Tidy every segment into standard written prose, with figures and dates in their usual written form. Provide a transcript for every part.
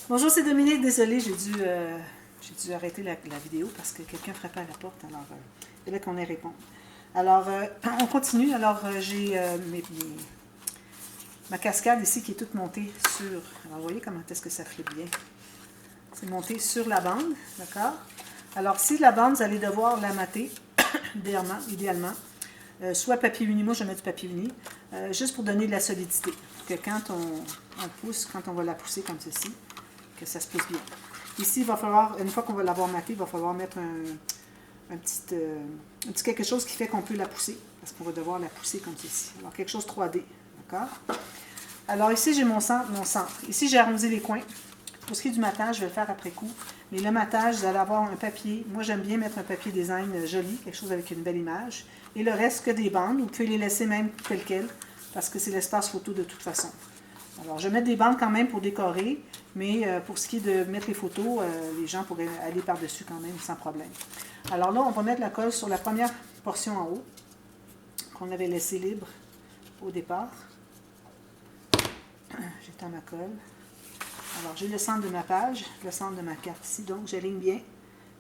Bonjour, c'est Dominique. Désolée, j'ai dû arrêter la vidéo parce que quelqu'un frappait à la porte. Alors, il fallait qu'on y réponde. Alors, on continue. Alors, j'ai ma cascade ici qui est toute montée sur... Alors, vous voyez comment est-ce que ça fait bien. C'est monté sur la bande, d'accord? Alors, si la bande, vous allez devoir la mater, idéalement. Soit papier uni, moi je mets du papier uni, juste pour donner de la solidité. Que quand on pousse, quand on va la pousser comme ceci, que ça se pousse bien. Ici, il va falloir, une fois qu'on va l'avoir maté, il va falloir mettre un petit quelque chose qui fait qu'on peut la pousser, parce qu'on va devoir la pousser comme ceci. Alors, quelque chose 3D, d'accord? Alors, ici, j'ai mon centre. Ici, j'ai arrondi les coins. Pour ce qui est du matage, je vais le faire après coup. Mais le matage, vous allez avoir un papier. Moi, j'aime bien mettre un papier design joli, quelque chose avec une belle image. Et le reste, que des bandes. Vous pouvez les laisser même tel quel, parce que c'est l'espace photo de toute façon. Alors, je vais mettre des bandes quand même pour décorer, mais pour ce qui est de mettre les photos, les gens pourraient aller par-dessus quand même, sans problème. Alors là, on va mettre la colle sur la première portion en haut, qu'on avait laissé libre au départ. J'étends ma colle. Alors, j'ai le centre de ma page, le centre de ma carte ici, donc j'aligne bien.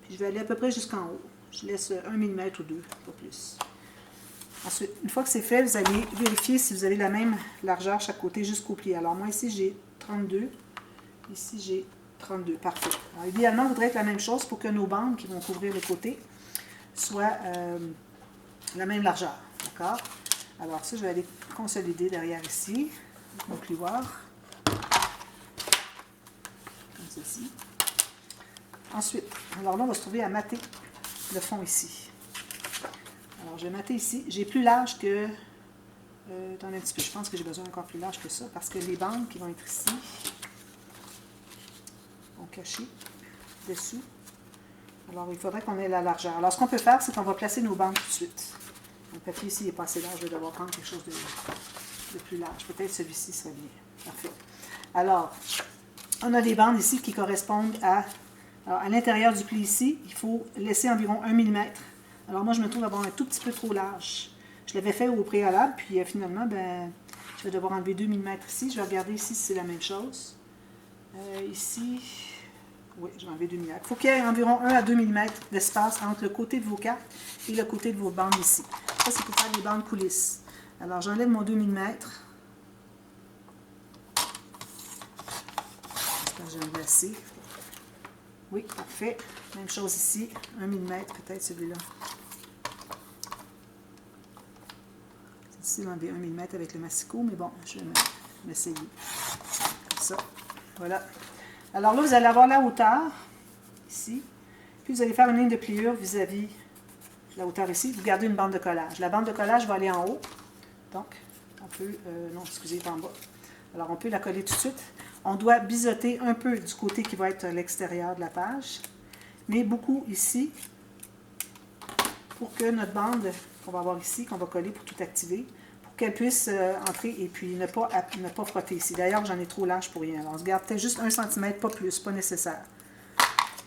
Puis je vais aller à peu près jusqu'en haut. Je laisse 1 mm ou 2, pas plus. Ensuite, une fois que c'est fait, vous allez vérifier si vous avez la même largeur chaque côté jusqu'au pli. Alors, moi, ici, j'ai 32. Ici, j'ai 32. Parfait. Alors, idéalement, il voudrait être la même chose pour que nos bandes qui vont couvrir les côtés soient la même largeur. D'accord? Alors, ça, je vais aller consolider derrière ici, mon plioir. Comme ceci. Ensuite, alors là, on va se trouver à mater le fond ici. Alors, je vais mater ici. J'ai plus large que... attendez un petit peu, je pense que j'ai besoin encore plus large que ça, parce que les bandes qui vont être ici vont cacher dessous. Alors, il faudrait qu'on ait la largeur. Alors, ce qu'on peut faire, c'est qu'on va placer nos bandes tout de suite. Le papier ici n'est pas assez large, je vais devoir prendre quelque chose de plus large. Peut-être celui-ci serait bien. Parfait. Alors, on a des bandes ici qui correspondent à... Alors, à l'intérieur du pli ici, il faut laisser environ 1 mm. Alors, moi, je me trouve avoir un tout petit peu trop large. Je l'avais fait au préalable, puis finalement, ben, je vais devoir enlever 2 mm ici. Je vais regarder ici si c'est la même chose. Ici, oui, je vais enlever 2 mm. Il faut qu'il y ait environ 1 à 2 mm d'espace entre le côté de vos cartes et le côté de vos bandes ici. Ça, c'est pour faire les bandes coulisses. Alors, j'enlève mon 2 mm. J'espère que j'ai enlevé assez. Oui, parfait. Même chose ici. 1 mm, peut-être celui-là. C'est difficile d'enlever 1 mm avec le massicot, mais bon, je vais m'essayer. Comme ça. Voilà. Alors là, vous allez avoir la hauteur, ici. Puis vous allez faire une ligne de pliure vis-à-vis la hauteur ici. Vous gardez une bande de collage. La bande de collage va aller en haut. Donc, on peut... non, excusez, en bas. Alors, on peut la coller tout de suite. On doit biseauter un peu du côté qui va être l'extérieur de la page, mais beaucoup ici, pour que notre bande qu'on va avoir ici, qu'on va coller pour tout activer, pour qu'elle puisse entrer et puis ne pas frotter ici. D'ailleurs, j'en ai trop large pour rien. Alors, on se garde peut-être juste 1 cm, pas plus, pas nécessaire.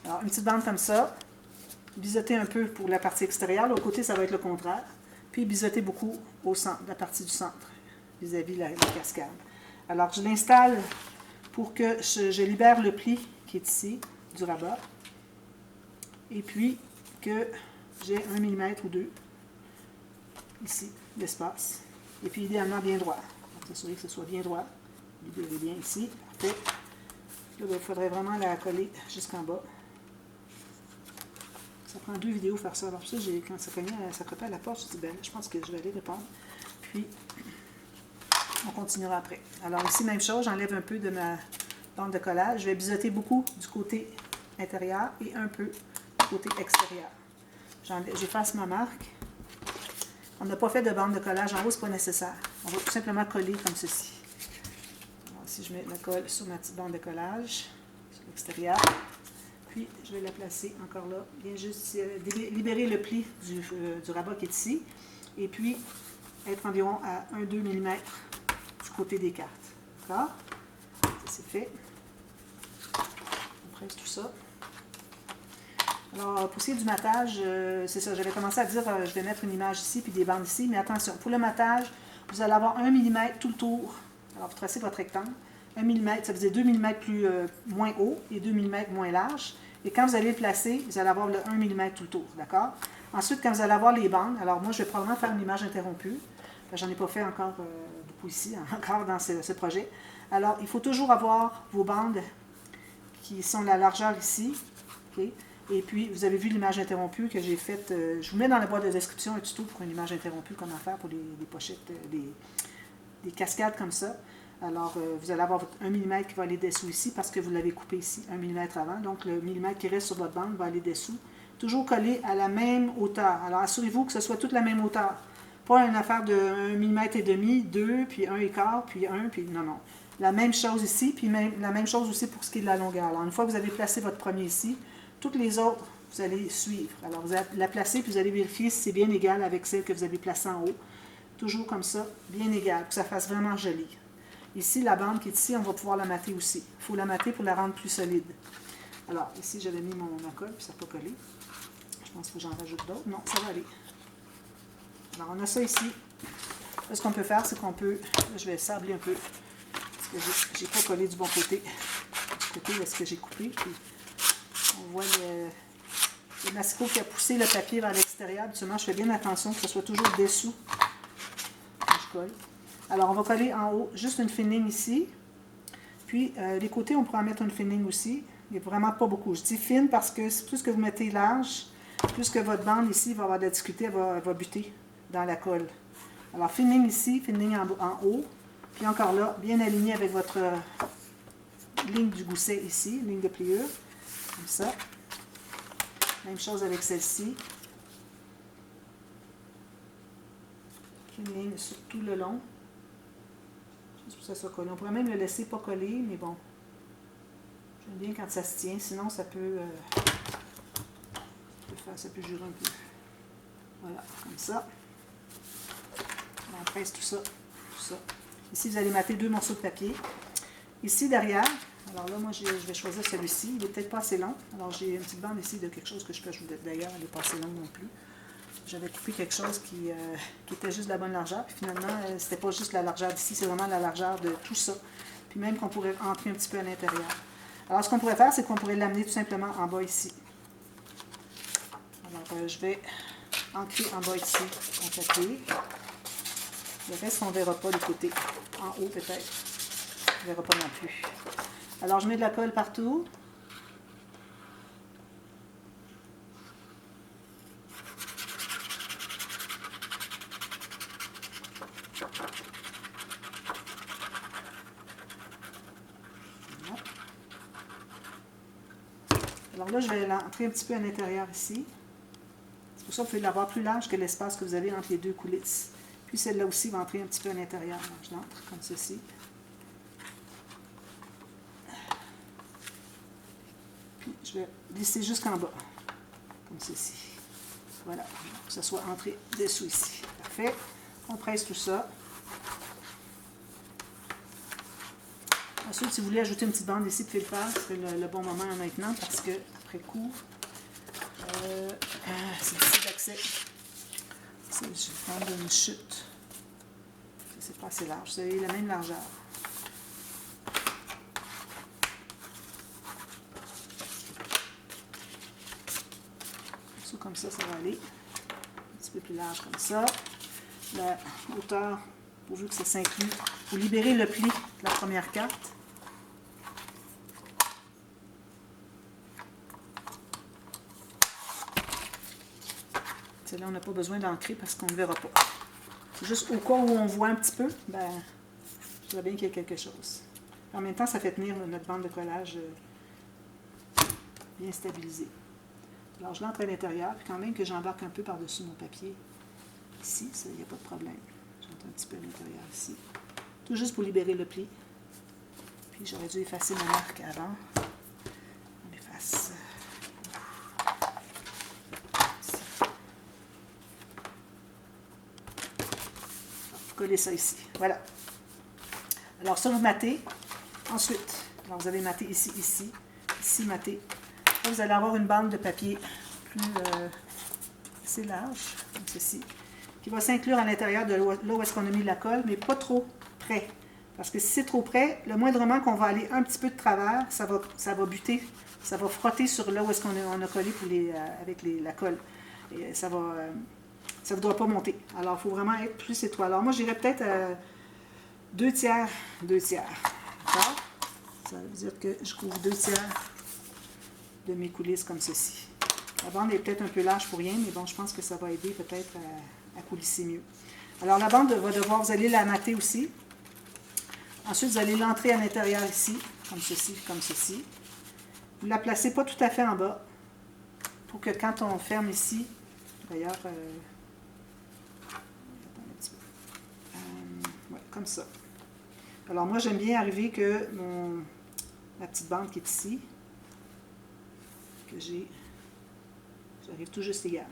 Alors, une petite bande comme ça, biseauter un peu pour la partie extérieure. L'autre côté, ça va être le contraire. Puis biseauter beaucoup au centre, la partie du centre, vis-à-vis la cascade. Alors, je l'installe pour que je libère le pli qui est ici, du rabat, et puis que j'ai 1 mm ou 2, ici, d'espace, et puis idéalement bien droit. S'assurer que ce soit bien droit, libérer bien ici, parfait. Là, il faudrait vraiment la coller jusqu'en bas. Ça prend 2 vidéos faire ça. Alors ça, quand ça cognait, ça frappait à la porte, je dis, ben, je pense que je vais aller répondre. Puis, on continuera après. Alors ici, même chose, j'enlève un peu de ma bande de collage. Je vais biseauter beaucoup du côté intérieur et un peu du côté extérieur. J'efface ma marque. On n'a pas fait de bande de collage en haut, ce n'est pas nécessaire. On va tout simplement coller comme ceci. Alors ici, je mets la colle sur ma petite bande de collage, sur l'extérieur. Puis, je vais la placer encore là. Bien juste libérer le pli du rabat qui est ici. Et puis, être environ à 1-2 mm du côté des cartes. D'accord? Ça, c'est fait. On presse tout ça. Alors, pour ce qui est du matage, c'est ça, j'avais commencé à dire, je vais mettre une image ici, puis des bandes ici, mais attention, pour le matage, vous allez avoir 1 mm tout le tour. Alors, vous tracez votre rectangle. 1 mm, ça faisait 2 mm moins haut et 2 mm moins large. Et quand vous allez le placer, vous allez avoir le 1 mm tout autour, d'accord? Ensuite, quand vous allez avoir les bandes, alors moi, je vais probablement faire une image interrompue. J'en ai pas fait encore beaucoup ici, encore dans ce projet. Alors, il faut toujours avoir vos bandes qui sont la largeur ici. Okay? Et puis, vous avez vu l'image interrompue que j'ai faite. Je vous mets dans la boîte de description un tuto pour une image interrompue, comment faire pour des pochettes, des cascades comme ça. Alors, vous allez avoir votre 1 mm qui va aller dessous ici parce que vous l'avez coupé ici 1 mm avant. Donc, le millimètre qui reste sur votre bande va aller dessous. Toujours collé à la même hauteur. Alors, assurez-vous que ce soit toute la même hauteur. Pas une affaire de 1 mm et demi, 2, puis 1 écart, puis 1, puis non, non. La même chose ici, puis même, la même chose aussi pour ce qui est de la longueur. Alors, une fois que vous avez placé votre premier ici, toutes les autres, vous allez suivre. Alors, vous allez la placer, puis vous allez vérifier si c'est bien égal avec celle que vous avez placée en haut. Toujours comme ça, bien égal, pour que ça fasse vraiment joli. Ici, la bande qui est ici, on va pouvoir la mater aussi. Il faut la mater pour la rendre plus solide. Alors, ici, j'avais mis ma colle, puis ça n'a pas collé. Je pense que j'en rajoute d'autres. Non, ça va aller. Alors, on a ça ici. Là, ce qu'on peut faire, c'est qu'on peut... Là, je vais sabler un peu, parce que j'ai pas collé du bon côté. Du côté où est-ce que j'ai coupé. Puis on voit le masticot qui a poussé le papier vers l'extérieur. Habituellement, je fais bien attention que ce soit toujours dessous quand je colle. Alors, on va coller en haut juste une fine ligne ici. Puis, les côtés, on pourra en mettre une fine ligne aussi. Mais vraiment pas beaucoup. Je dis fine parce que plus que vous mettez large, plus que votre bande ici va avoir de la difficulté, elle va buter dans la colle. Alors, fine ligne ici, fine ligne en haut. Puis encore là, bien aligné avec votre ligne du gousset ici, ligne de pliure. Comme ça. Même chose avec celle-ci. Fine ligne sur tout le long. Juste pour que ça soit collé. On pourrait même le laisser pas coller, mais bon. J'aime bien quand ça se tient, sinon ça peut jurer un peu. Voilà, comme ça. On presse tout ça, tout ça. Ici, vous allez mater 2 morceaux de papier. Ici, derrière, alors là, moi, je vais choisir celui-ci. Il n'est peut-être pas assez long. Alors, j'ai une petite bande ici de quelque chose que je peux ajouter. D'ailleurs, elle n'est pas assez longue non plus. J'avais coupé quelque chose qui était juste de la bonne largeur. Puis finalement, c'était pas juste la largeur d'ici, c'est vraiment la largeur de tout ça. Puis même qu'on pourrait entrer un petit peu à l'intérieur. Alors, ce qu'on pourrait faire, c'est qu'on pourrait l'amener tout simplement en bas ici. Alors, je vais ancrer en bas ici mon papier. Le reste, on ne verra pas les côtés. En haut, peut-être. On ne verra pas non plus. Alors, je mets de la colle partout. Alors là, je vais l'entrer un petit peu à l'intérieur ici. C'est pour ça que vous pouvez l'avoir plus large que l'espace que vous avez entre les deux coulisses. Puis celle-là aussi va entrer un petit peu à l'intérieur. Je l'entre comme ceci. Puis je vais glisser jusqu'en bas, comme ceci. Voilà, pour que ça soit entré dessous ici. Parfait. On presse tout ça. Ensuite, si vous voulez ajouter une petite bande ici, vous pouvez le faire. C'est le bon moment maintenant parce que, après coup, c'est difficile d'accès. Je vais prendre une chute. C'est pas assez large. C'est la même largeur. Comme ça, ça va aller. Un petit peu plus large comme ça. La hauteur, pourvu que ça s'inclue. Vous libérez le pli de la première carte. Celle-là, on n'a pas besoin d'ancrer parce qu'on ne verra pas. C'est juste au cas où on voit un petit peu, ben, je vois bien qu'il y a quelque chose. En même temps, ça fait tenir notre bande de collage bien stabilisée. Alors, je l'entre à l'intérieur, puis quand même que j'embarque un peu par-dessus mon papier. Ici, il n'y a pas de problème. J'entre un petit peu à l'intérieur ici. Tout juste pour libérer le pli. Puis j'aurais dû effacer ma marque avant. On efface. Coller ça ici. Voilà. Alors ça, vous matez. Ensuite, alors vous avez maté ici, ici, ici maté. Là, vous allez avoir une bande de papier plus assez large, comme ceci, qui va s'inclure à l'intérieur de là où est-ce qu'on a mis la colle, mais pas trop près. Parce que si c'est trop près, le moindrement qu'on va aller un petit peu de travers, ça va buter, ça va frotter sur là où est-ce qu'on a collé pour avec la colle. Et ça ne voudra pas monter. Alors, il faut vraiment être plus étroit. Alors, moi, j'irais peut-être 2 tiers, 2 tiers. D'accord? Ça veut dire que je couvre 2 tiers de mes coulisses comme ceci. La bande est peut-être un peu large pour rien, mais bon, je pense que ça va aider peut-être à coulisser mieux. Alors, la bande va devoir, vous allez la mater aussi. Ensuite, vous allez l'entrer à l'intérieur ici, comme ceci, comme ceci. Vous ne la placez pas tout à fait en bas, pour que quand on ferme ici, d'ailleurs, ouais, comme ça. Alors moi, j'aime bien arriver que la petite bande qui est ici, que j'arrive tout juste égal.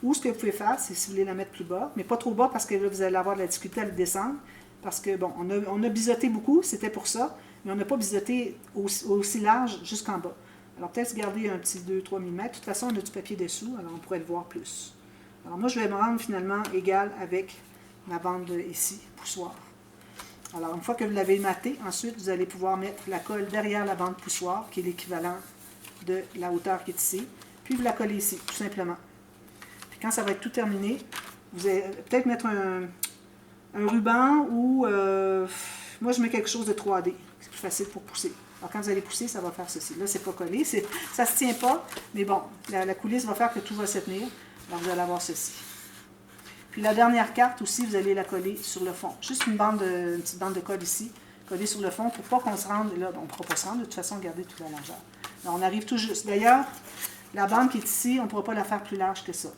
Ou ce que vous pouvez faire, c'est si vous voulez la mettre plus bas, mais pas trop bas parce que là, vous allez avoir de la difficulté à le descendre. Parce que, bon, on a biseauté beaucoup, c'était pour ça, mais on n'a pas biseauté aussi large jusqu'en bas. Alors, peut-être garder un petit 2-3 mm. De toute façon, on a du papier dessous, alors on pourrait le voir plus. Alors, moi, je vais me rendre finalement égal avec ma bande ici, poussoir. Alors, une fois que vous l'avez maté, ensuite, vous allez pouvoir mettre la colle derrière la bande poussoir, qui est l'équivalent de la hauteur qui est ici. Puis, vous la collez ici, tout simplement. Puis, quand ça va être tout terminé, vous allez peut-être mettre un ruban ou moi je mets quelque chose de 3D, c'est plus facile pour pousser. Alors quand vous allez pousser, ça va faire ceci. Là, c'est pas collé, ça ne se tient pas, mais bon, la coulisse va faire que tout va se tenir. Alors vous allez avoir ceci. Puis la dernière carte aussi, vous allez la coller sur le fond. Juste une petite bande de colle ici, collée sur le fond pour pas qu'on se rende, là, on ne pourra pas se rendre, de toute façon, garder toute la largeur. Alors on arrive tout juste. D'ailleurs, la bande qui est ici, on ne pourra pas la faire plus large que ça.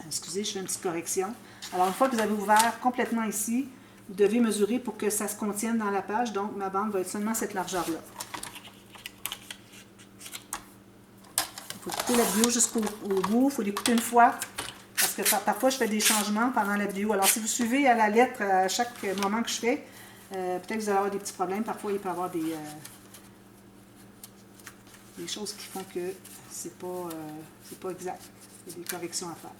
Excusez, je fais une petite correction. Alors, une fois que vous avez ouvert complètement ici, vous devez mesurer pour que ça se contienne dans la page. Donc, ma bande va être seulement cette largeur-là. Il faut écouter la vidéo jusqu'au bout. Il faut l'écouter une fois. Parce que parfois, je fais des changements pendant la vidéo. Alors, si vous suivez à la lettre à chaque moment que je fais, peut-être que vous allez avoir des petits problèmes. Parfois, il peut y avoir des choses qui font que c'est pas exact. Il y a des corrections à faire.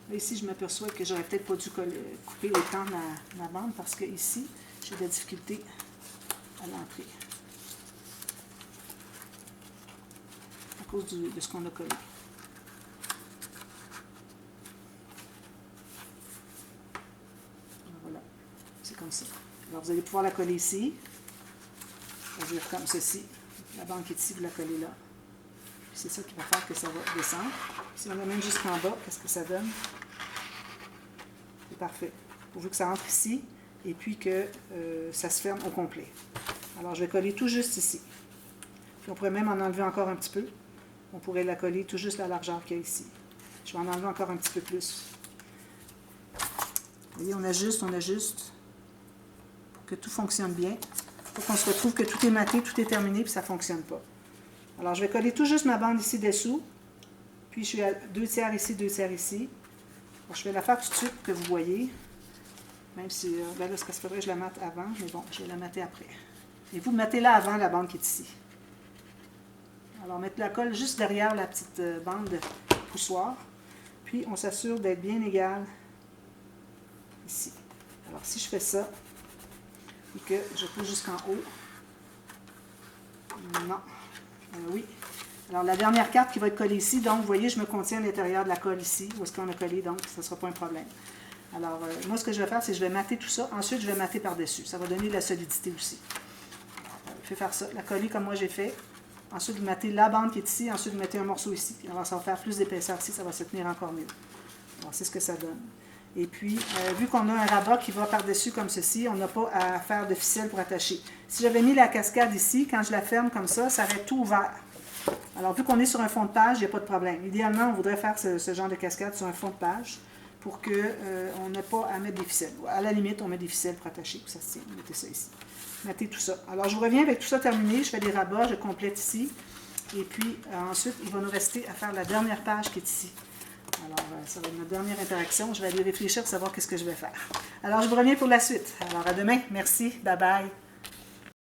Là, ici, je m'aperçois que j'aurais peut-être pas dû couper autant ma bande parce que ici, j'ai de la difficulté à l'entrée. À cause de ce qu'on a collé. Voilà. C'est comme ça. Alors, vous allez pouvoir la coller ici. C'est-à-dire comme ceci. La bande qui est ici, vous la collez là. C'est ça qui va faire que ça va descendre. Si on l'amène jusqu'en bas, qu'est-ce que ça donne? C'est parfait. Pourvu que ça rentre ici et puis que ça se ferme au complet. Alors, je vais coller tout juste ici. Puis on pourrait même en enlever encore un petit peu. On pourrait la coller tout juste la largeur qu'il y a ici. Je vais en enlever encore un petit peu plus. Vous voyez, on ajuste pour que tout fonctionne bien. Pour qu'on se retrouve que tout est maté, tout est terminé, puis ça ne fonctionne pas. Alors, je vais coller tout juste ma bande ici dessous. Puis, je suis à 2 tiers ici, 2 tiers ici. Alors, je vais la faire tout de suite pour que vous voyez. Même si, ben là, ce que ça faudrait que je la mate avant, mais bon, je vais la mater après. Et vous matez-la avant la bande qui est ici. Alors, mettre la colle juste derrière la petite bande de poussoir. Puis, on s'assure d'être bien égal ici. Alors, si je fais ça, et que je pousse jusqu'en haut, non, oui. Alors, la dernière carte qui va être collée ici, donc, vous voyez, je me contiens à l'intérieur de la colle ici, où est-ce qu'on a collé, donc, ça ne sera pas un problème. Alors, moi, ce que je vais faire, c'est que je vais mater tout ça. Ensuite, je vais mater par-dessus. Ça va donner de la solidité aussi. Je vais faire ça, la coller comme moi j'ai fait. Ensuite, vous mettez la bande qui est ici. Ensuite, vous mettez un morceau ici. Alors, ça va faire plus d'épaisseur ici. Ça va se tenir encore mieux. Alors, c'est ce que ça donne. Et puis, vu qu'on a un rabat qui va par-dessus comme ceci, on n'a pas à faire de ficelle pour attacher. Si j'avais mis la cascade ici, quand je la ferme comme ça aurait tout ouvert. Alors, vu qu'on est sur un fond de page, il n'y a pas de problème. Idéalement, on voudrait faire ce genre de cascade sur un fond de page pour qu'on n'ait pas à mettre des ficelles. À la limite, on met des ficelles pour attacher, pour que ça se tient. Mettez ça ici. Mettez tout ça. Alors, je vous reviens avec tout ça terminé. Je fais des rabats, je complète ici. Et puis, ensuite, il va nous rester à faire la dernière page qui est ici. Alors, ça va être notre dernière interaction. Je vais aller réfléchir pour savoir qu'est-ce que je vais faire. Alors, je vous reviens pour la suite. Alors, à demain. Merci. Bye bye.